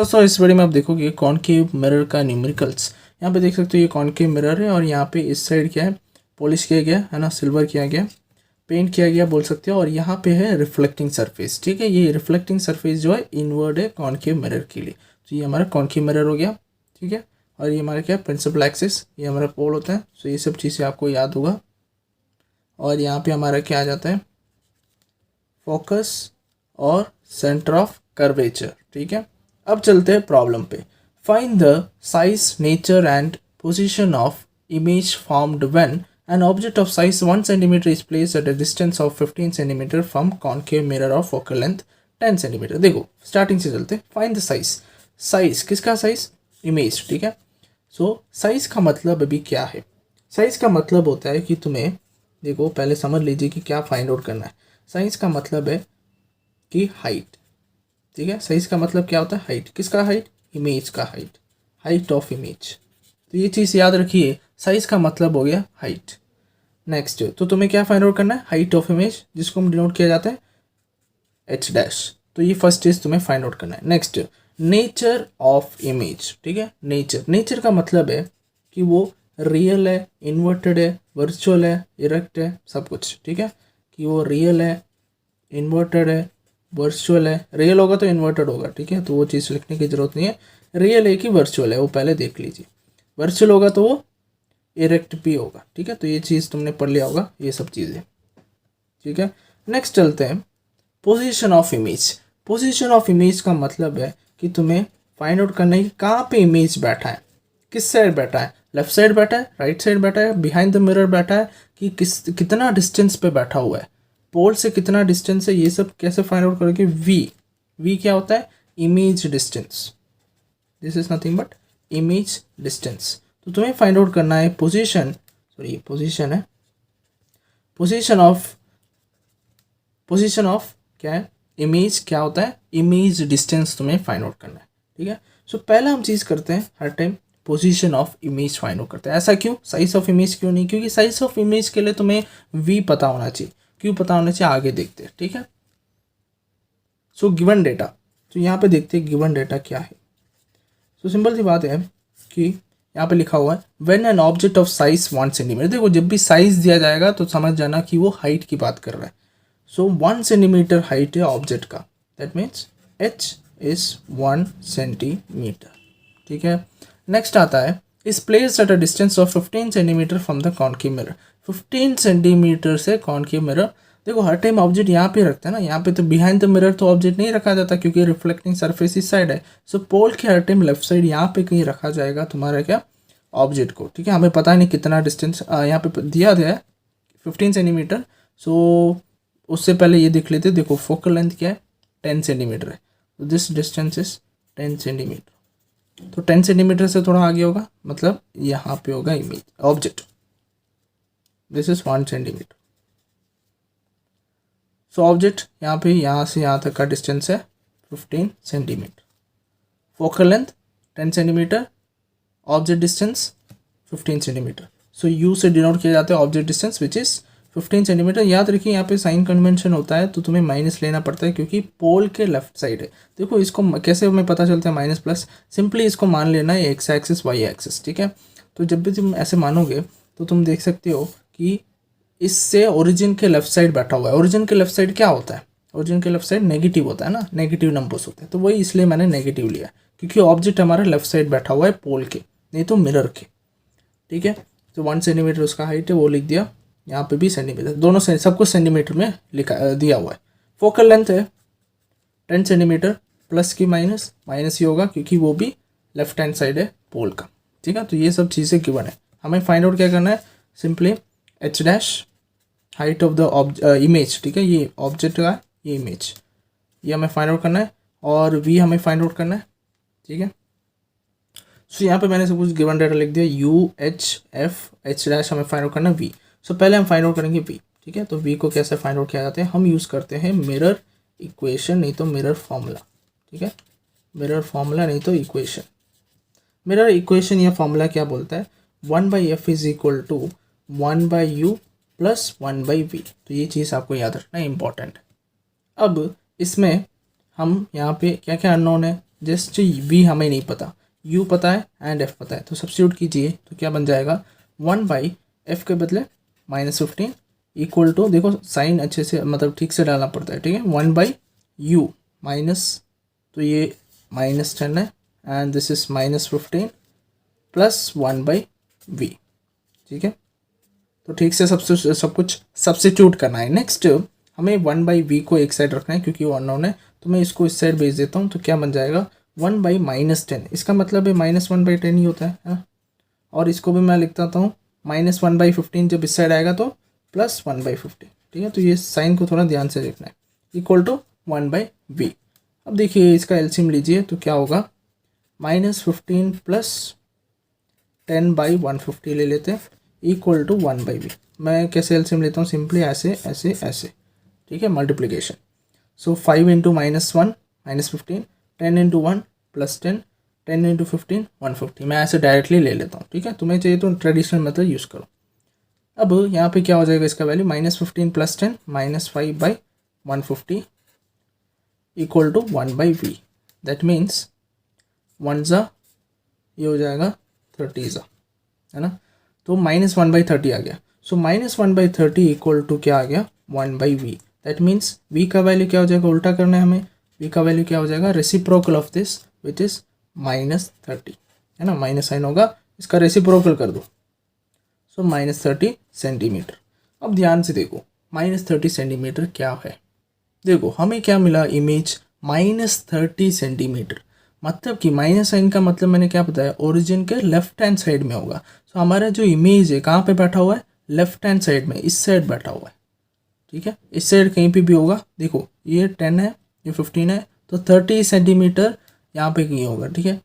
दोस्तों इस वीडियो में आप देखोगे कॉनकेव मिरर का न्यूमेरिकल्स। यहाँ पे देख सकते हो ये कॉनकेव मिरर है और यहाँ पे इस साइड क्या है, पॉलिश किया गया है ना, सिल्वर किया गया, पेंट किया गया बोल सकते हो। और यहाँ पे है रिफ्लेक्टिंग सरफेस। ठीक है, ये रिफ्लेक्टिंग सरफेस जो है इनवर्ड है कॉनकेव मिरर के लिए। तो ये हमारा कॉनकेव मिरर हो गया। ठीक है, और ये हमारा क्या प्रिंसिपल एक्सिस, ये हमारा पोल होता है। तो ये सब चीज़ें आपको याद होगा। और यहाँ पे हमारा क्या आ जाता है, फोकस और सेंटर ऑफ कर्वेचर। ठीक है, अब चलते हैं प्रॉब्लम पे। Find the size, nature and position of image formed when an object of size 1 centimeter is placed at a distance of 15 centimeter from concave mirror of focal length 10 centimeter। देखो starting से चलते, find the size. Size किसका size, image. ठीक है, सो size का मतलब अभी क्या है, साइज का मतलब होता है कि तुम्हें देखो पहले समझ लीजिए कि क्या फाइंड आउट करना है। साइज का मतलब है कि हाइट। ठीक है, साइज का मतलब क्या होता है, हाइट। किसका हाइट, इमेज का हाइट, हाइट ऑफ इमेज। तो ये चीज़ याद रखिए, साइज का मतलब हो गया हाइट। नेक्स्ट, तो तुम्हें क्या फाइंड आउट करना है, हाइट ऑफ इमेज, जिसको हम डिनोट किया जाता है एच डैश। तो ये फर्स्ट चीज तुम्हें फाइंड आउट करना है। Next, nature of image. ठीक है, नेचर, नेचर का मतलब है कि वो रियल है, इन्वर्टेड है, वर्चुअल है, इरेक्ट है, सब कुछ। ठीक है, कि वो रियल है, इन्वर्टेड है, वर्चुअल है। रियल होगा तो इन्वर्टेड होगा। ठीक है, तो वो चीज़ लिखने की जरूरत नहीं है। रियल है कि वर्चुअल है वो पहले देख लीजिए। वर्चुअल होगा तो वो इरेक्ट भी होगा। ठीक है, तो ये चीज़ तुमने पढ़ लिया होगा, ये सब चीज़ें। ठीक है, नेक्स्ट चलते हैं, position of image. Position of image का मतलब है कि तुम्हें फाइंड आउट करना है कि कहाँ पे इमेज बैठा है, किस साइड बैठा है, लेफ्ट साइड बैठा है, राइट साइड बैठा है, बिहाइंड द मिरर बैठा है, कि कितना डिस्टेंस पे बैठा हुआ है, पोल से कितना डिस्टेंस है। ये सब कैसे फाइंड आउट करोगे, वी क्या होता है, image distance. This is nothing but image distance. तो तुम्हें फाइंड आउट करना है पोजीशन, सॉरी पोजीशन है, पोजीशन ऑफ क्या है, इमेज क्या होता है, इमेज डिस्टेंस तुम्हें फाइंड आउट करना है। ठीक है, सो पहला हम चीज़ करते हैं हर time position of image find out करते हैं। ऐसा क्यों, साइज ऑफ इमेज क्यों नहीं, क्योंकि साइज ऑफ इमेज के लिए तुम्हें वी पता होना चाहिए। क्यों पता होना चाहिए, आगे देखते हैं। ठीक है, सो गिवन डेटा, तो यहाँ पे देखते हैं गिवन डेटा क्या है। सो सिंपल सी बात है कि यहाँ पे लिखा हुआ है when an object of size 1 centimetre. देखो जब भी साइज दिया जाएगा तो समझ जाना कि वो हाइट की बात कर रहा है। सो 1 सेंटीमीटर हाइट है ऑब्जेक्ट का, that means h is 1 centimetre. ठीक है, नेक्स्ट आता है इस placed at a distance of 15 centimetre from the concave mirror. 15 centimetre से कॉनकेव मिरर। देखो हर टाइम ऑब्जेक्ट यहाँ पे रखते हैं ना, यहाँ पे तो बिहाइंड द मिरर तो ऑब्जेक्ट नहीं रखा जाता क्योंकि रिफ्लेक्टिंग सरफेस इस साइड है। सो पोल के हर टाइम लेफ्ट साइड यहाँ पे कहीं रखा जाएगा तुम्हारा क्या, ऑब्जेक्ट को। ठीक है, हमें पता नहीं कितना डिस्टेंस यहाँ पे दिया गया है 15 सेंटीमीटर। सो उससे पहले ये देख लेते, देखो फोकल लेंथ क्या है, 10 सेंटीमीटर है। तो दिस डिस्टेंस इज 10 सेंटीमीटर। तो 10 सेंटीमीटर से थोड़ा आगे होगा, मतलब यहाँ पे होगा image object. This is 1 centimetre. So object यहाँ पे, यहाँ से यहाँ तक का डिस्टेंस है 15 centimetre. Focal length 10 centimetre, object distance 15 centimetre. So you से डिनोट किया जाता है object distance which is 15 centimetre. याद रखिए यहाँ पे साइन कन्वेंशन होता है तो तुम्हें माइनस लेना पड़ता है क्योंकि पोल के लेफ्ट साइड है। देखो इसको कैसे हमें पता चलता है माइनस प्लस, सिंपली इसको मान लेना है एक्स एक्सिस वाई एक्सिस। ठीक है, तो जब भी तुम ऐसे मानोगे तो तुम देख सकते हो कि इससे ओरिजिन के लेफ्ट साइड बैठा हुआ है। ओरिजिन के लेफ्ट साइड क्या होता है, ओरिजिन के लेफ्ट साइड नेगेटिव होता है ना, नेगेटिव नंबर्स होते हैं। तो वही इसलिए मैंने नेगेटिव लिया क्योंकि ऑब्जेक्ट हमारा लेफ्ट साइड बैठा हुआ है पोल के, नहीं तो मिरर के। ठीक है, तो 1 सेंटीमीटर उसका हाइट है, वो लिख दिया। यहाँ पे भी सेंटीमीटर, दोनों से सब कुछ सेंटीमीटर में लिखा दिया हुआ है। फोकल लेंथ है 10 सेंटीमीटर, प्लस की माइनस, माइनस ही होगा क्योंकि वो भी लेफ्ट हैंड साइड है पोल का। ठीक है, तो ये सब चीज़ें गिवन है। हमें फाइंड आउट क्या करना है, simply H dash height of the image. ठीक है, ये ऑब्जेक्ट का ये इमेज, ये हमें फाइंड आउट करना है, और वी हमें फाइंड आउट करना है। ठीक है, सो यहाँ पे मैंने सब कुछ गिवन डाटा लिख दिया, U H F H dash हमें फाइंड आउट करना है वी। सो पहले हम फाइंड आउट करेंगे वी। ठीक है, तो वी को कैसे फाइंड आउट किया जाता है, हम यूज़ करते हैं मिरर इक्वेशन, नहीं तो मिरर फॉर्मूला। ठीक है, मिरर फॉर्मूला नहीं तो इक्वेशन। मिरर इक्वेशन या फॉर्मूला क्या बोलता है, 1/f is equal to 1/u plus 1/v। तो ये चीज़ आपको याद रखना है, इंपॉर्टेंट। अब इसमें हम यहाँ पे क्या क्या अननोन है, जस्ट v हमें नहीं पता, u पता है एंड f पता है, तो सब्स्टिट्यूट कीजिए तो क्या बन जाएगा 1/f के बदले -15 इक्वल टू, देखो साइन अच्छे से मतलब ठीक से डालना पड़ता है, ठीक है, 1/u माइनस, तो ये -10 है and this is -15 plus 1/v, ठीक है। तो ठीक से सब कुछ सब्स्टिट्यूट करना है। नेक्स्ट हमें 1/v को एक साइड रखना है क्योंकि वो अननोन है, तो मैं इसको इस साइड भेज देता हूँ, तो क्या बन जाएगा 1/-10, इसका मतलब है -1/10 ही होता है ना? और इसको भी मैं लिख देता हूँ -1/15, जब इस साइड आएगा तो +1/15, ठीक है। तो ये साइन को थोड़ा ध्यान से देखना है, इक्वल टू 1/v। अब देखिए इसका एलसीएम लीजिए तो क्या होगा, -15 प्लस 10/150 ले लेते हैं इक्वल टू 1/v। मैं कैसे एलसीएम लेता हूँ, सिंपली ऐसे ऐसे ऐसे, ठीक है, मल्टीप्लिकेशन। सो 5 इंटू -1 -15, 10 इंटू 1 +10, 10 इंटू 15 150, मैं ऐसे डायरेक्टली ले लेता हूँ, ठीक है। तुम्हें चाहिए तो ट्रेडिशनल मेथड यूज़ करो। अब यहाँ पे क्या हो जाएगा इसका value, -15 + 10 -5/150 equal to 1/v। That means 1 ज़ा ये हो जाएगा 30 ज़ा, है ना, तो -1/30 आ गया। सो -1/30 इक्वल टू क्या आ गया 1/v। दैट मीन्स v का वैल्यू क्या हो जाएगा, उल्टा करना है हमें, v का वैल्यू क्या हो जाएगा, reciprocal of this which is -30, है ना, माइनस साइन होगा, इसका रेसिप्रोकल कर दो, सो -30 सेंटीमीटर। अब ध्यान से देखो -30 सेंटीमीटर क्या है, देखो हमें क्या मिला इमेज -30 सेंटीमीटर, मतलब कि माइनस साइन का मतलब मैंने क्या बताया, ओरिजिन के लेफ्ट हैंड साइड में होगा। तो हमारा जो इमेज है कहाँ पे बैठा हुआ है, लेफ्ट हैंड साइड में, इस साइड बैठा हुआ है, ठीक है, इस साइड कहीं पे भी होगा। देखो ये 10 है, ये 15 है, तो 30 सेंटीमीटर यहाँ पे कहीं होगा, ठीक है,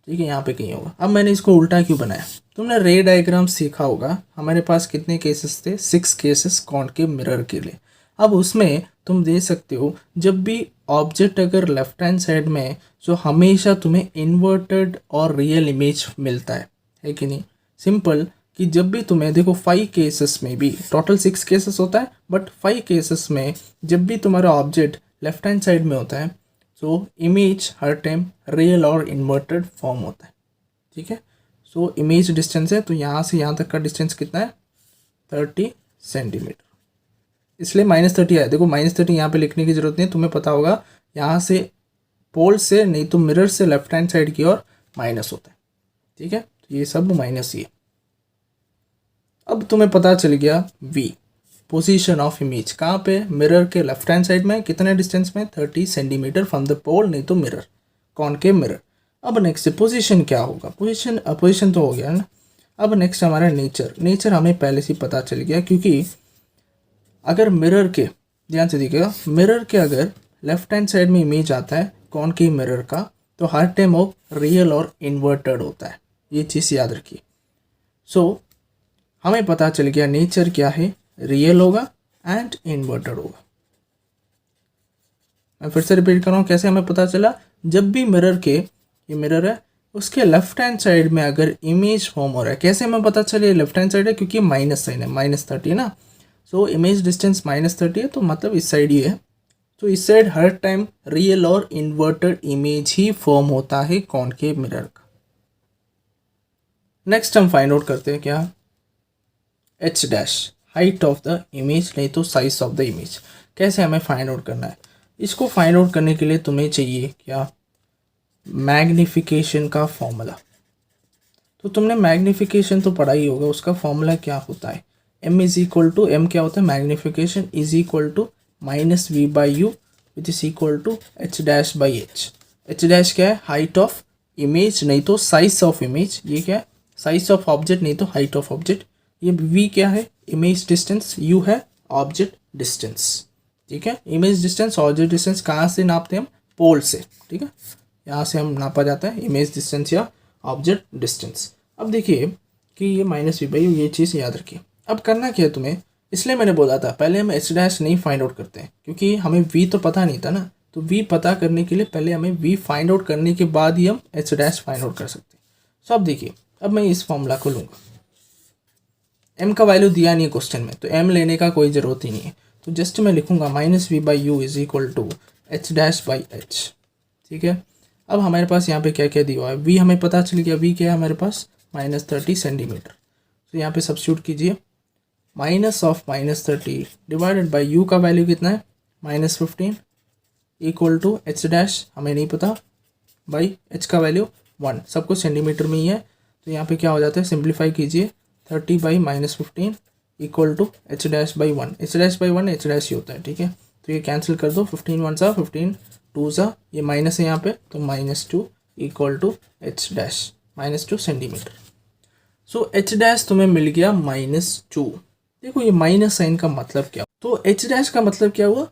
ठीक है, यहाँ पे कहीं होगा। अब मैंने इसको उल्टा क्यों बनाया, तुमने रे डायग्राम सीखा होगा, हमारे पास कितने केसेस थे, 6 केसेस कॉनकेव मिरर के लिए। अब उसमें तुम दे सकते हो जब भी ऑब्जेक्ट अगर लेफ्ट हैंड साइड में है तो हमेशा तुम्हें इन्वर्टेड और रियल इमेज मिलता है कि नहीं। सिंपल कि जब भी तुम्हें देखो 5 केसेस में भी, टोटल 6 केसेस होता है, बट 5 केसेस में जब भी तुम्हारा ऑब्जेक्ट लेफ्ट हैंड साइड में होता है तो इमेज हर टाइम रियल और इन्वर्टेड फॉर्म होता है, ठीक है। सो इमेज डिस्टेंस है, तो यहाँ से यहाँ तक का डिस्टेंस कितना है 30 सेंटीमीटर, इसलिए -30 आया। देखो -30 यहाँ पे लिखने की जरूरत नहीं, तुम्हें पता होगा यहाँ से पोल से नहीं तो मिरर से लेफ्ट हैंड साइड की ओर माइनस होता है, ठीक है, तो ये सब माइनस ही है। अब तुम्हें पता चल गया v, पोजीशन ऑफ इमेज कहाँ पे, मिरर के लेफ्ट हैंड साइड में, कितने डिस्टेंस में 30 सेंटीमीटर फ्रॉम द पोल नहीं तो मिरर, कॉनकेव मिरर। अब नेक्स्ट पोजीशन क्या होगा, पोजीशन तो हो गया ना। अब नेक्स्ट हमारा नेचर हमें पहले से पता चल गया, क्योंकि अगर मिरर के, ध्यान से देखिएगा, मिरर के अगर लेफ्ट हैंड साइड में इमेज आता है कॉनकेव मिरर का, तो हर टाइम वो रियल और इन्वर्टेड होता है, ये चीज़ याद रखिए। सो हमें पता चल गया नेचर क्या है, रियल होगा एंड इन्वर्टेड होगा। मैं फिर से रिपीट कर रहा हूँ, कैसे हमें पता चला, जब भी मिरर के, ये मिरर है, उसके लेफ्ट हैंड साइड में अगर इमेज फॉर्म हो रहा है, कैसे हमें पता चले लेफ्ट हैंड साइड है, क्योंकि माइनस साइन है, -30 ना, सो इमेज डिस्टेंस -30 है, तो मतलब इस साइड ही है, तो इस साइड हर टाइम रियल और इन्वर्टेड इमेज ही फॉर्म होता है कॉनकेव मिरर का। नेक्स्ट हम फाइंड आउट करते हैं क्या, h', height of the image नहीं तो साइज ऑफ द इमेज। कैसे हमें फाइंड आउट करना है, इसको फाइंड आउट करने के लिए तुम्हें चाहिए क्या, मैग्निफिकेशन का फॉर्मूला। तो तुमने मैग्निफिकेशन तो पढ़ा ही होगा, उसका फॉर्मूला क्या होता है, m क्या होता है, magnification is equal to -v/u which is equal to h'/h। h' क्या है, हाइट ऑफ इमेज नहीं तो साइज ऑफ इमेज, ये क्या है, साइज ऑफ ऑब्जेक्ट नहीं तो हाइट ऑफ ऑब्जेक्ट। ये v क्या है, इमेज डिस्टेंस, u है ऑब्जेक्ट डिस्टेंस, ठीक है। इमेज डिस्टेंस ऑब्जेक्ट डिस्टेंस कहाँ से नापते हैं हम, पोल से, ठीक है, यहाँ से हम नापा जाता है इमेज डिस्टेंस या ऑब्जेक्ट डिस्टेंस। अब देखिए कि ये -v/u, ये चीज़ याद रखिए। अब करना क्या है तुम्हें, इसलिए मैंने बोला था पहले हम h' नहीं फाइंड आउट करते हैं, क्योंकि हमें v तो पता नहीं था ना, तो v पता करने के लिए पहले हमें v फाइंड आउट करने के बाद ही हम h' फाइंड आउट कर सकते हैं। सो अब देखिए, अब मैं इस फॉर्मूला को लूँगा, m का वैल्यू दिया नहीं है क्वेश्चन में, तो m लेने का कोई ज़रूरत ही नहीं है, तो जस्ट मैं लिखूँगा -v/u is equal to h'/h, ठीक है। अब हमारे पास यहाँ पे क्या क्या दिया हुआ है, वी हमें पता चल गया, वी क्या है हमारे पास -30 सेंटीमीटर। तो यहाँ पे सब्स्टिट्यूट कीजिए, minus of -30 divided by you का वैल्यू कितना है -15 इक्वल टू एच डैश हमें नहीं पता बाई एच का वैल्यू 1, सब कुछ सेंटीमीटर में ही है। तो यहाँ पे क्या हो जाता है, सिंप्लीफाई कीजिए, 30 by -15 equal to H dash by 1, H dash by 1 H dash ही होता है, ठीक है। तो ये कैंसिल कर दो, 15 1 सा 15 2 सा, ये माइनस है यहाँ पे, तो -2 equal to H dash -2 centimetre. So H dash तुम्हें मिल गया -2। देखो ये माइनस साइन का मतलब क्या, तो एच डैश का मतलब क्या हुआ,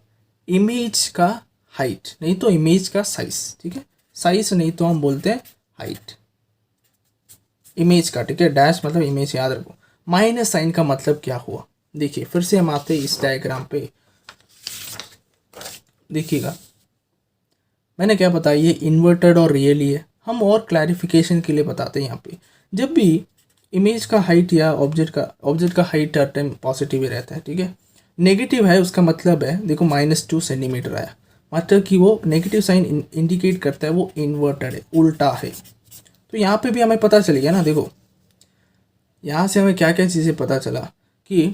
इमेज का हाइट, नहीं तो इमेज का साइज, ठीक है। साइज नहीं तो हम बोलते हैं हाइट इमेज का, ठीक है। डैश मतलब इमेज, याद रखो। माइनस साइन का मतलब क्या हुआ, देखिए फिर से हम आते हैं इस डायग्राम पे, देखिएगा मैंने क्या बताया, ये इन्वर्टेड और रियली है। हम और क्लैरिफिकेशन के लिए बताते हैं, यहाँ पे जब भी इमेज का हाइट या ऑब्जेक्ट का हाइट हर टाइम पॉजिटिव ही रहता है, ठीक है। नेगेटिव है उसका मतलब है, देखो -2 सेंटीमीटर आया, मतलब कि वो नेगेटिव साइन इंडिकेट करता है वो इन्वर्टेड है, उल्टा है। तो यहाँ पे भी हमें पता चल गया ना, देखो यहाँ से हमें क्या क्या चीज़ें पता चला कि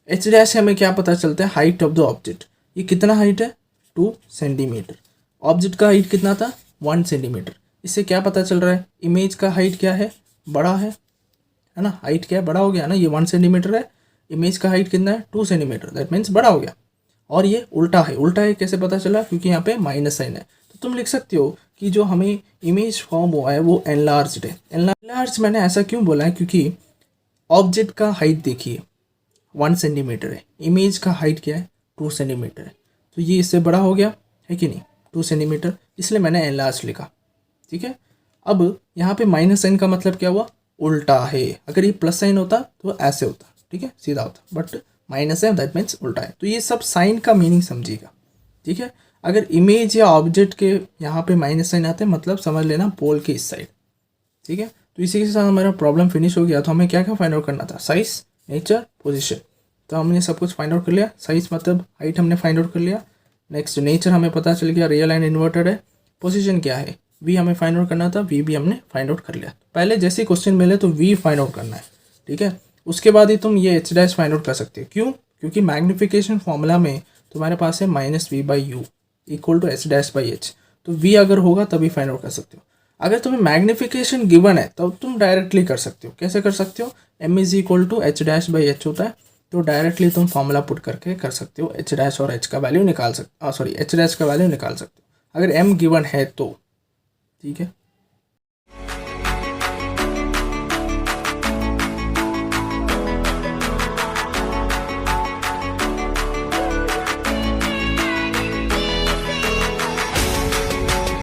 एच डैश से हमें क्या पता चलता है, हाइट ऑफ द ऑब्जेक्ट, ये कितना हाइट है 2 सेंटीमीटर, ऑब्जेक्ट का हाइट कितना था 1 सेंटीमीटर। इससे क्या पता चल रहा है, इमेज का हाइट क्या है, बड़ा है ना, हाइट क्या है, बड़ा हो गया ना, ये 1 सेंटीमीटर है, इमेज का हाइट कितना है 2 सेंटीमीटर, दैट मीन्स बड़ा हो गया। और ये उल्टा है, उल्टा है कैसे पता चला, क्योंकि यहाँ पे माइनस साइन है। तो तुम लिख सकते हो कि जो हमें इमेज फॉर्म हुआ है वो एनलार्ज्ड है। एनलार्ज मैंने ऐसा क्यों बोला है, क्योंकि ऑब्जेक्ट का हाइट देखिए 1 सेंटीमीटर है, इमेज का हाइट क्या है 2 सेंटीमीटर है, तो ये इससे बड़ा हो गया है कि नहीं 2 सेंटीमीटर, इसलिए मैंने एनलार्ज लिखा, ठीक है। अब यहाँ पे माइनस साइन का मतलब क्या हुआ, उल्टा है। अगर ये प्लस साइन होता तो ऐसे होता, ठीक है, सीधा होता, बट माइनस है दैट मीन्स उल्टा है। तो ये सब साइन का मीनिंग समझिएगा, ठीक है। अगर इमेज या ऑब्जेक्ट के यहाँ पे माइनस साइन आते हैं, मतलब समझ लेना पोल के इस साइड, ठीक है। तो इसी के साथ हमारा प्रॉब्लम फिनिश हो गया। तो हमें क्या क्या फाइंड आउट करना था, साइज, नेचर, पोजीशन। तो हमने सब कुछ फाइंड आउट कर लिया, साइज मतलब हाइट हमने फाइंड आउट कर लिया, नेक्स्ट नेचर हमें पता चल गया रियल एंड इन्वर्टेड है, पोजीशन क्या है वी हमें फाइंड आउट करना था, वी भी हमने फाइंड आउट कर लिया। पहले जैसे क्वेश्चन मिले तो वी फाइंड आउट करना है, ठीक है। उसके बाद ही तुम ये एच डैश फाइंड आउट कर सकते हो, क्यों, क्योंकि मैग्निफिकेशन फॉर्मूला में तुम्हारे पास है -v/u equal to H dash by H, तो v अगर होगा तभी फाइंड आउट कर सकते हो। अगर तुम्हें मैग्निफिकेशन गिवन है तब तुम डायरेक्टली कर सकते हो, कैसे कर सकते हो, m is equal to H dash by H होता है, तो डायरेक्टली तुम फॉर्मूला पुट करके कर सकते हो, एच डैश और एच का वैल्यू निकाल सकते, एच डैश का वैल्यू निकाल सकते हो अगर m गिवन है तो, ठीक है।